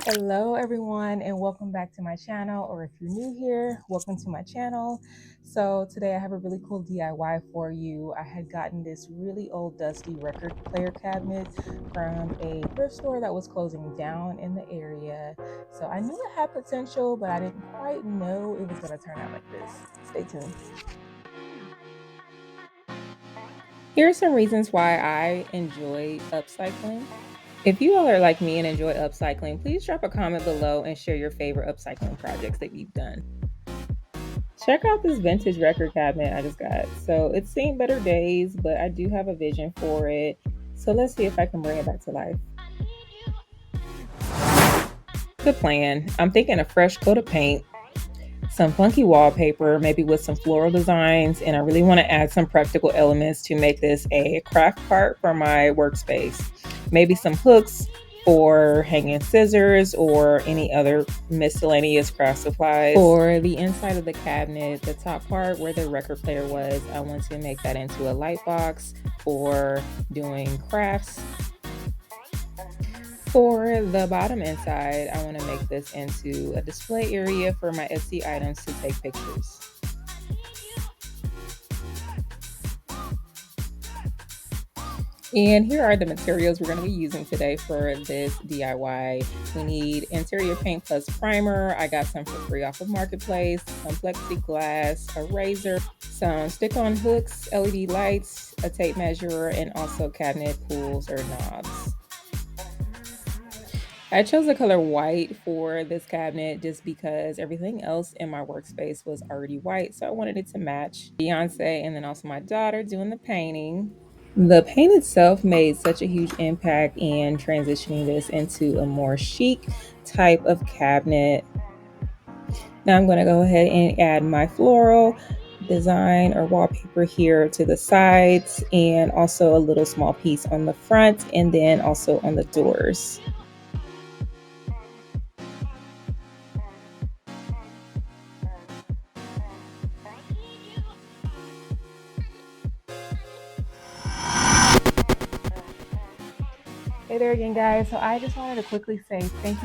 Hello everyone and welcome back to my channel, or if you're new here, welcome to my channel. So today I have a really cool DIY for you. I had gotten this really old dusty record player cabinet from a thrift store that was closing down in the area. So I knew it had potential, but I didn't quite know it was going to turn out like this. Stay tuned. Here are some reasons why I enjoy upcycling. If you all are like me and enjoy upcycling, please drop a comment below and share your favorite upcycling projects that you've done. Check out this vintage record cabinet I just got. So it's seen better days, but I do have a vision for it. So let's see if I can bring it back to life. Good plan. I'm thinking a fresh coat of paint, some funky wallpaper, maybe with some floral designs, and I really want to add some practical elements to make this a craft part for my workspace. Maybe some hooks for hanging scissors or any other miscellaneous craft supplies. For the inside of the cabinet, the top part where the record player was, I want to make that into a light box for doing crafts. For the bottom inside, I want to make this into a display area for my Etsy items to take pictures. And here are the materials we're going to be using today for this DIY. We need interior paint plus primer. I got some for free off of Marketplace, some plexiglass, a razor, some stick-on hooks, LED lights, a tape measure, and also cabinet pulls or knobs. I chose the color white for this cabinet just because everything else in my workspace was already white, so I wanted it to match. Beyonce and then also my daughter doing the painting. The paint itself made such a huge impact in transitioning this into a more chic type of cabinet. Now I'm going to go ahead and add my floral design or wallpaper here to the sides, and also a little small piece on the front and then also on the doors. Hey there again, guys. So I just wanted to quickly say thank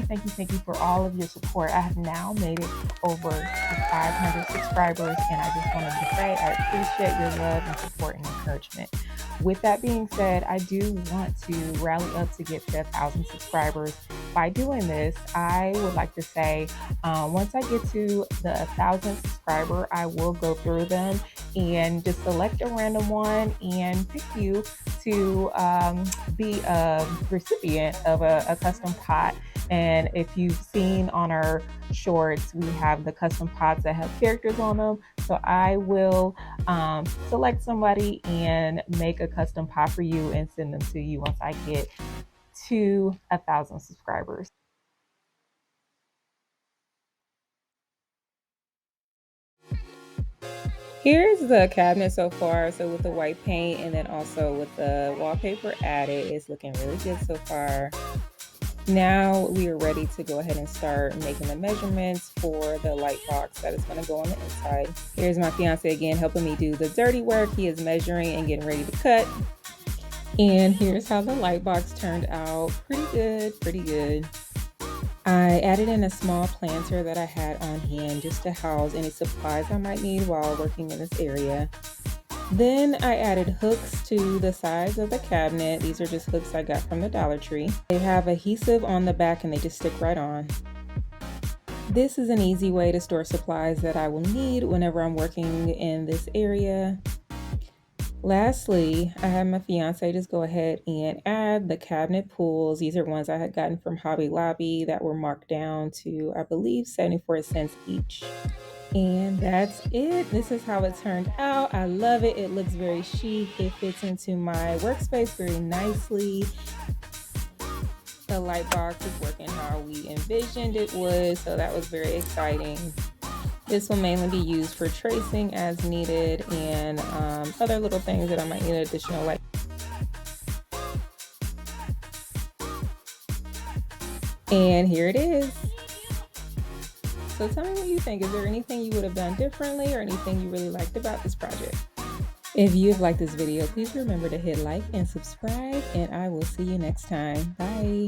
you for all of your support. I have now made it over to 500 subscribers, and I just wanted to say I appreciate your love and support and encouragement. With that being said, I do want to rally up to get to 1,000 subscribers. By doing this, I would like to say once I get to the 1,000 subscriber, I will go through them and just select a random one and pick you to be a recipient of a custom pot. And if you've seen on our shorts, we have the custom pots that have characters on them. So I will select somebody and make a custom pot for you and send them to you once I get to 1,000 subscribers. Here's the cabinet so far. So with the white paint and then also with the wallpaper added, it's looking really good so far. Now we are ready to go ahead and start making the measurements for the light box that is going to go on the inside. Here's my fiance again helping me do the dirty work. He is measuring and getting ready to cut. And here's how the light box turned out. Pretty good. I added in a small planter that I had on hand just to house any supplies I might need while working in this area. Then I added hooks to the sides of the cabinet. These are just hooks I got from the Dollar Tree. They have adhesive on the back and they just stick right on. This is an easy way to store supplies that I will need whenever I'm working in this area. Lastly, I had my fiance just go ahead and add the cabinet pulls. These are ones I had gotten from Hobby Lobby that were marked down to, I believe, 74 cents each. And that's it. This is how it turned out. I love it. It looks very chic. It fits into my workspace very nicely. The light box is working how we envisioned it would, so that was very exciting. This will mainly be used for tracing as needed and other little things that I might need additional light. And here it is. So tell me what you think. Is there anything you would have done differently or anything you really liked about this project? If you have liked this video, please remember to hit like and subscribe, and I will see you next time. Bye.